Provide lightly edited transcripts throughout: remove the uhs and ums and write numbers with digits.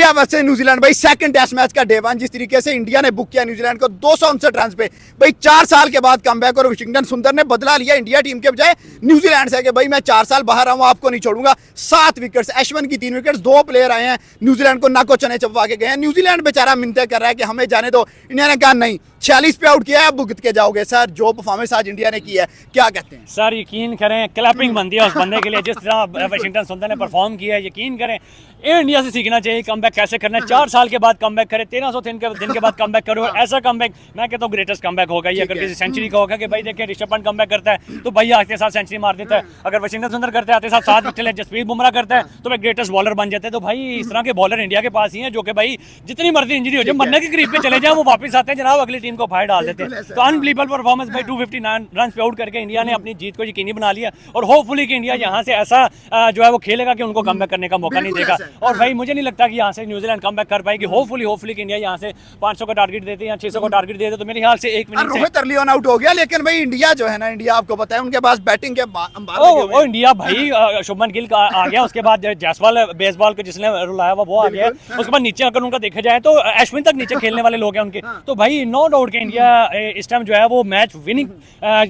India versus New Zealand भाई second test match का day 1 जिस तरीके से इंडिया ने बुक किया न्यूजीलैंड को 259 रन पे भाई 4 साल के बाद कमबैक और वाशिंगटन सुंदर ने बदला लिया इंडिया टीम के बजाय न्यूजीलैंड से कि भाई मैं 4 साल बाहर आऊं आपको नहीं छोड़ूंगा। 7 विकेट्स एशवन की 3 विकेट्स, 2 प्लेयर आए हैं न्यूजीलैंड को नाको चने चबवा के गए हैं। न्यूजीलैंड बेचारा मिन्नतें कर रहा है कि हमें जाने दो, इंडिया ने कहा नहीं 46 पे आउट किया है, अब भुगत के जाओगे। सर जो परफॉर्मेंस आज इंडिया ने की है क्या कहते हैं? सर यकीन करें क्लैपिंग बनती है उस बंदे के लिए जिस तरह वाशिंगटन सुंदर ने परफॉर्म किया है। यकीन करें इंडिया से सीखना चाहिए कमबैक कैसे करना है। 4 साल के बाद कमबैक करे, 1300 दिन के बाद कमबैक करो, और ऐसा कमबैक मैं कहता हूँ ग्रेटेस्ट कमबैक होगा ये। अगर किसी सेंचुरी का होगा कि भाई देखिए ऋषभ पंत कमबैक करता है तो भाई आते साथ सेंचुरी मार देता है, अगर वाशिंगटन सुंदर करते आते साथ 7 विकेट ले, जसप्रीत बुमराह करता है तो भाई ग्रेटेस्ट बॉलर बन जाते हैं। तो भाई इस तरह के बॉलर इंडिया के पास ही हैं जो कि भाई जितनी मर्जी इंजरी हो जाए मरने के करीब पे चले जाए वो वापस आते हैं जनाब, अगली टीम को फायर डाल देते हैं। तो अनबिलीवेबल परफॉर्मेंस भाई 259 रन पे आउट करके इंडिया ने अपनी जीत को यकीनी बना लिया, और होपफुली कि इंडिया यहाँ से ऐसा जो है वो खेलेगा कि उनको कमबैक करने का मौका नहीं देगा। और भाई मुझे नहीं लगता कि यहाँ से न्यूजीलैंड कमबैक कर पाएगी। होपफुली कि इंडिया यहाँ से 500 का टारगेट देते हैं या 600 का टारगेट देते तो मेरे ख्याल से 1 minute Rohit early on out हो गया, लेकिन भाई इंडिया जो है ना, इंडिया आपको पता है उनके पास बैटिंग के ओ इंडिया भाई शुभमन गिल का आ गया, उसके बाद जायसवाल बेसबॉल को जिसने रुलाया वो आ गया, उसके बाद नीचे अगर उनका देखा जाए तो अश्विन तक नीचे खेलने वाले लोग हैं उनके। तो भाई नो डाउट के इंडिया इस टाइम जो है वो मैच विनिंग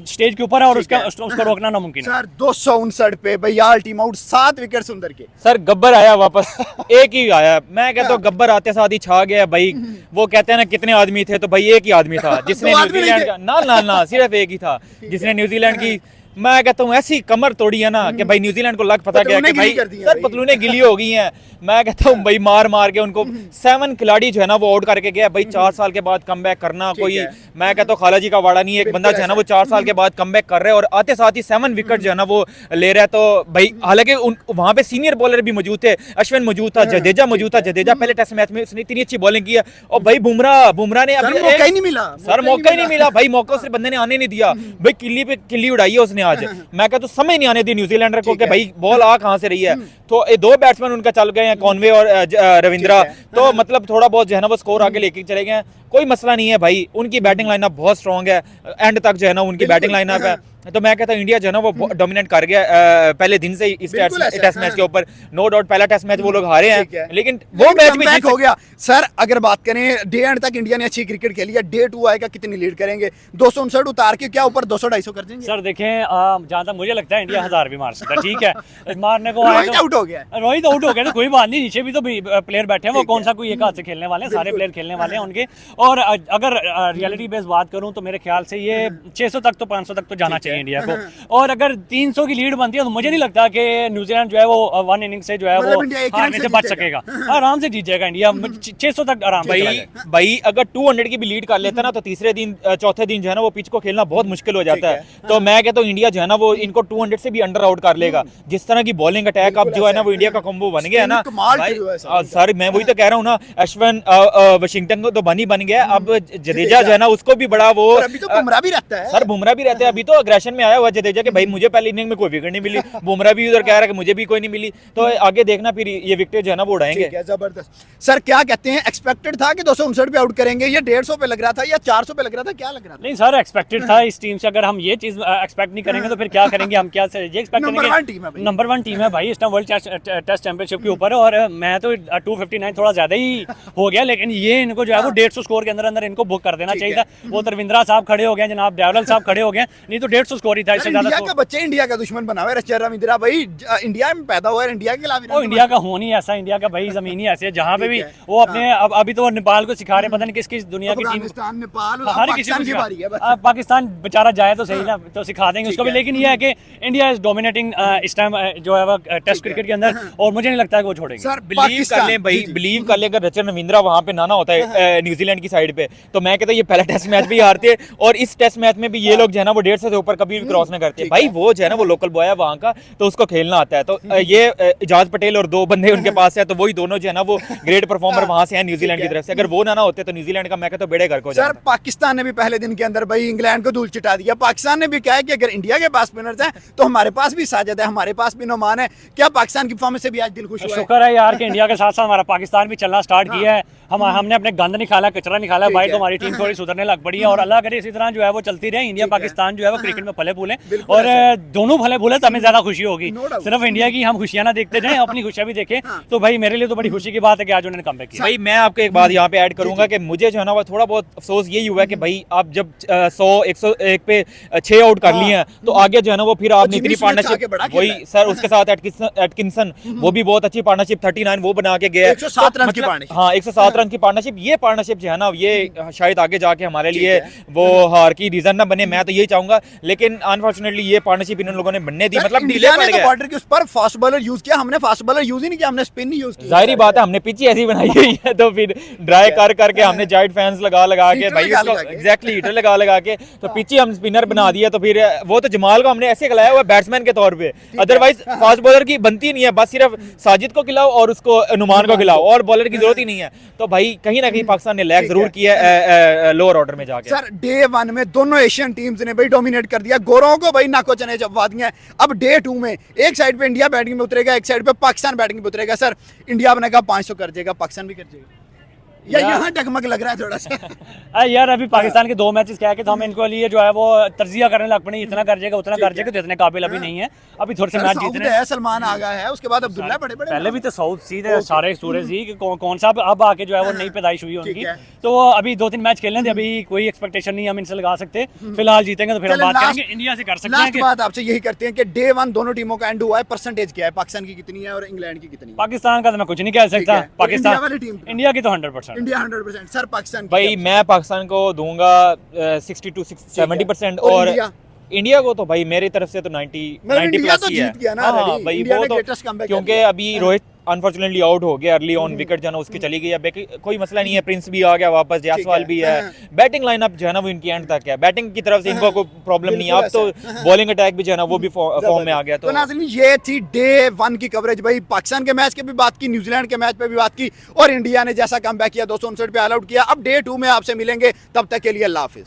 स्टेज के ऊपर है और उसको रोकना नामुमकिन है। सर 259 पे भैया टीम आउट, 7 विकेट सुंदर के। सर गब्बर आया वापस, एक ही आया। मैं कहता हूँ गब्बर आते साथ ही छा गया भाई। वो कहते हैं ना कितने आदमी थे, तो भाई एक ही आदमी था जिसने न्यूजीलैंड का ना सिर्फ एक ही था जिसने न्यूजीलैंड की मैं कहता हूँ ऐसी कमर तोड़ी है ना कि भाई न्यूजीलैंड को लग पता गया कि भाई सर पतलूने गिली हो गई हैं। मैं कहता हूँ भाई मार के उनको 7 खिलाड़ी जो है ना वो आउट करके गया भाई। 4 साल के बाद कमबैक करना कोई मैं कहता हूँ खाला जी का वाड़ा नहीं है। एक बंदा जो है ना वो 4 साल के बाद कमबैक कर रहा है और आते साथ ही 7 विकेट जो है ना वो ले रहा है। तो भाई हालांकि वहाँ पे सीनियर बॉलर भी मौजूद थे, अश्विन मौजूद था, जडेजा मौजूद था। जडेजा पहले टेस्ट मैच में उसने इतनी अच्छी बॉलिंग की है, और भाई बुमराह ने अभी मौका ही नहीं मिला। सर मौका ही नहीं मिला भाई, मौका उस बंदे ने आने नहीं दिया भाई। किल्ली पे किल्ली उड़ाई है उसने आज। मैं कहता हूँ समझ नहीं आने दी न्यूजीलैंडर को कि भाई बॉल आ कहां से रही है। तो ये 2 बैट्समैन उनका चल गए हैं, कॉनवे और रविंद्रा, तो मतलब थोड़ा बहुत जो है ना वो स्कोर आगे लेके चले गए हैं। कोई मसला नहीं है भाई, उनकी बैटिंग लाइनअप बहुत स्ट्रांग है, एंड तक जो है ना उनकी बैटिंग लाइनअप है। तो मैं कहता हूँ इंडिया जो है ना वो डोमिनेट कर गया पहले दिन से इस टेस्ट मैच के ऊपर। नो डाउट पहला टेस्ट मैच वो लोग हारे हैं, लेकिन वो मैच भी हो गया। सर अगर बात करें डे एंड तक इंडिया ने अच्छी क्रिकेट खेली है, डे 2 आएगा कितनी लीड करेंगे? 259 उतार के क्या ऊपर 200-250 कर देंगे? सर देखें जहाँ तक मुझे लगता है इंडिया 1000 भी मार सकता है। ठीक है मारने को रोहित आउट हो गया, रोहित आउट हो गया तो कोई बात नहीं, नीचे भी तो प्लेयर बैठे हैं, वो कौन सा कोई एक हाथ से खेलने वाले हैं, सारे प्लेयर खेलने वाले हैं उनके। और अगर रियलिटी बेस्ड बात करूं तो मेरे ख्याल से ये 600 तक तो 500 तक तो जाना चाहिए इंडिया को। और अगर 300 की लीड बनती है तो मुझे नहीं लगता कि न्यूजीलैंड जो है वो 1 इनिंग से जो है वो हारने से बच सकेगा, आराम से जीत जाएगा इंडिया। 600 तक आराम भाई अगर 200 की भी लीड कर लेता ना तो तीसरे दिन चौथे दिन जो है ना वो पिच को खेलना बहुत मुश्किल हो जाता है। तो मैं कहता हूँ इंडिया जो है ना वो इनको 200 से भी अंडर आउट कर लेगा। जिस तरह की बॉलिंग अटैक अब जो है ना वो इंडिया का कॉम्बो बन गया है ना सर। मैं वही तो कह रहा हूँ ना, अश्विन वाशिंगटन को तो बन गया, अब जडेजा जो है ना उसको भी बड़ा वो बुमराह भी रहता है। सर बुमराह भी रहता है, अभी तो अग्रेशन में आया हुआ जडेजा के भाई मुझे पहली इनिंग में कोई विकेट नहीं मिली। बुमराह भी उधर कह रहा है कि मुझे भी कोई नहीं मिली। तो आगे देखना फिर ये विकेट जो है ना वो उड़ाएंगे। जबरदस्त। सर क्या कहते हैं, एक्सपेक्टेड था कि 259 पे आउट करेंगे, ये 150 पे लग रहा था या 400 पे लग रहा था, क्या लग रहा था? नहीं सर एक्सपेक्टेड था इस टीम से। अगर हम ये चीज एक्सपेक्ट नहीं करेंगे तो फिर क्या करेंगे? हम क्या ये एक्सपेक्ट करेंगे? नंबर 1 टीम है भाई इस टाइम वर्ल्ड टेस्ट चैंपियनशिप के ऊपर। और मैं तो 259 थोड़ा ज्यादा ही हो गया, लेकिन ये इनको जो है वो 150 स्कोर के अंदर इनको बुक कर देना चाहिए था। वो तो रविंद्रा साहब खड़े हो गए, जनाब डेवल साहब खड़े हो गए, नहीं तो 150 स्कोर ही था। इससे ज्यादा इंडिया का बच्चे इंडिया का दुश्मन बना हुआ है रविंद्रा भाई, इंडिया में पैदा हुआ है, इंडिया के खिलाफ। वो इंडिया का होन ही ऐसा, इंडिया का भाई जमीन ही ऐसे जहाँ पे भी वो अपने अभी तो नेपाल को सिखा रहे, पता नहीं किस किस दुनिया की टीम, हर किसी को पाकिस्तान बेचारा जाए तो सही ना, तो सिखा देंगे उसको भी। लेकिन ये है कि इंडिया इज डोमिनेटिंग इस टाइम जो है वो टेस्ट क्रिकेट के अंदर, और मुझे नहीं लगता है वो छोड़ेंगे। सर बिलीव कर लें भाई, बिलीव कर लें अगर रचन रविंद्रा वहाँ पे ना होता है न्यूजीलैंड की साइड पे, तो मैं कहता हूँ ये पहला टेस्ट मैच भी हारते, और इस टेस्ट मैच में भी ये लोग जो है ना वो 150 से ऊपर कभी भी क्रॉस नहीं करते भाई। वो जो है ना वो लोकल बॉय है वहाँ का, तो उसको खेलना आता है। तो ये इजाज पटेल और 2 बंदे उनके पास है, तो वही दोनों जो है ना वो ग्रेट परफॉर्मर वहाँ से हैं न्यूजीलैंड की तरफ से। अगर वो ना होते तो न्यूजीलैंड का मैं कहता हूँ बेड़े घर को। सर पाकिस्तान ने भी पहले दिन के अंदर भाई इंग्लैंड को धूल चिटा दिया। पाकिस्तान ने भी कहा है कि अगर इंडिया के पास स्पिनर्स हैं तो हमारे पास भी साजिद है, हमारे पास भी नोमान है। क्या पाकिस्तान की परफॉर्मेंस से भी आज दिल खुश हुआ है? शुक्र है यार कि इंडिया के साथ साथ हमारा पाकिस्तान भी चलना स्टार्ट किया है। हमने अपने गंद निकाला, कचरा निकाला भाई, तो हमारी टीम थोड़ी सुधरने लग पड़ी है। और अल्लाह करे इसी तरह जो है वो चलती रहे, इंडिया पाकिस्तान जो है वो क्रिकेट में में फले फूले बिल्कुल और दोनों फले फूले तो हमें ज्यादा खुशी होगी। No doubt। सिर्फ इंडिया की हम खुशियां ना देखते जाएं, अपनी खुशियां भी देखें। तो भाई मेरे लिए तो बड़ी खुशी की बात है कि आज उन्होंने कमबैक किया। भाई मैं आपको एक बात यहाँ पे ऐड करूंगा कि मुझे जो है ना वो थोड़ा बहुत अफसोस यही हुआ है कि भाई आप जब 101 पे 6 आउट कर लिए हैं तो आगे जो है ना वो फिर आपने जिमी इतनी स्मिथ आगे बड़ा पार्टनरशिप खेला वही है। सर उसके साथ एटकिंसन वो भी बहुत अच्छी पार्टनरशिप 39 वो बना के गया 107 तो रन की मतलब- partnership। हाँ 107 रन की पार्टनरशिप, ये पार्टनरशिप जो है ना ये शायद आगे जाके हमारे लिए वो हार की रीजन ना बने, मैं तो यही चाहूंगा। लेकिन अनफॉर्चुनेटली ये पार्टनरशिप इन लोगों ने बनने दी, सर, मतलब इंडिया डिले ने पड़ तो गया। बॉर्डर के उस पर फास्ट बॉलर यूज किया, हमने फास्ट बॉलर यूज ही नहीं किया, हमने स्पिन ही यूज किया। जाहिर बात है हमने पिच ही ऐसी बनाई हुई है तो फिर ड्राई कर करके हमने जाइंट फैंस लगा लगा के हीटर भाई लगा उसको लगा के। एग्जैक्टली हीटर लगा लगा के तो पिच ही हम स्पिनर बना दिया। तो फिर वो तो जमाल को हमने ऐसे खिलाया हुआ बैट्समैन के तौर पे, अदरवाइज फास्ट बॉलर की बनती नहीं है, बस सिर्फ साजिद को खिलाओ और उसको नुमान को खिलाओ और बॉलर की जरूरत ही नहीं है। तो भाई कहीं ना कहीं पाकिस्तान ने लैग जरूर किया है लोअर ऑर्डर में जाके। सर डे 1 में दोनों एशियन टीम्स ने भाई डोमिनेट कर दिया, गोरों को भाई नाको चने जबवा दिए। अब डे 2 में एक साइड पे इंडिया बैटिंग में उतरेगा, एक साइड पे पाकिस्तान बैटिंग में उतरेगा। सर इंडिया बनेगा 500 कर देगा, पाकिस्तान भी कर देगा, या यहाँ डगमग लग रहा है थोड़ा सा? यार अभी पाकिस्तान के 2 मैचेस क्या है कि तो हम इनको लिए जो है वो तरजिया करने लग पड़े, इतना कर जाएगा उतना कर जाएगा, तो इतने काबिल अभी नहीं है। अभी थोड़े से सर, मैच साउथ जीतने है, सलमान आगा है, उसके बाद अब्दुल्ला बड़े बड़े पहले भी तो साउथ सीधे सारे सूरज ही कि कौन सा अब आके जो है वो नई पैदाइश हुई है ठीक उनकी। है। तो अभी 2-3 मैच खेलने थे, अभी कोई एक्सपेक्टेशन नहीं हम इनसे लगा सकते। फिलहाल जीतेंगे तो फिर हम चलें, बात लास्ट- करेंगे, इंडिया से कर सकते हैं लास्ट कि बात आपसे यही करते हैं कि डे 1 दोनों टीमों का एंड हुआ है, परसेंटेज क्या है, पाकिस्तान की कितनी है और इंग्लैंड की कितनी है? पाकिस्तान का तो मैं कुछ नहीं कह ठीक सकता। है। और इंडिया वाली पाकिस्तान टीम? इंडिया की तो 100%। इंडिया 100%। सर पाकिस्तान की भाई क्या? मैं पाकिस्तान को दूंगा 60 to 70% और और इंडिया? इंडिया को तो भाई मेरी तरफ से तो 90 मतलब 90 इंडिया प्लस तो ही है। जीत गया ना हाँ already। भाई इंडिया वो ने तो greatest comeback कर क्योंकि दिया। अभी रोहित अनफॉर्चुनेटली आउट हो गया अर्ली ऑन, विकेट जो है ना उसकी चली गई है, कोई मसला नहीं है, प्रिंस भी आ गया वापस, जायसवाल भी है, बैटिंग लाइनअप जो है ना वो इनकी एंड तक है, बैटिंग की तरफ से इनको कोई प्रॉब्लम नहीं है। अब तो बॉलिंग अटैक भी जो है ना वो भी फॉर्म में आ गया। तो नाज़रीन ये थी डे 1 की कवरेज। भाई पाकिस्तान के मैच की भी बात की, न्यूजीलैंड के मैच पे भी बात की और इंडिया ने जैसा कमबैक किया 259 पे ऑल आउट किया। अब डे 2 में आपसे मिलेंगे, तब तक के लिए अल्लाह हाफिज।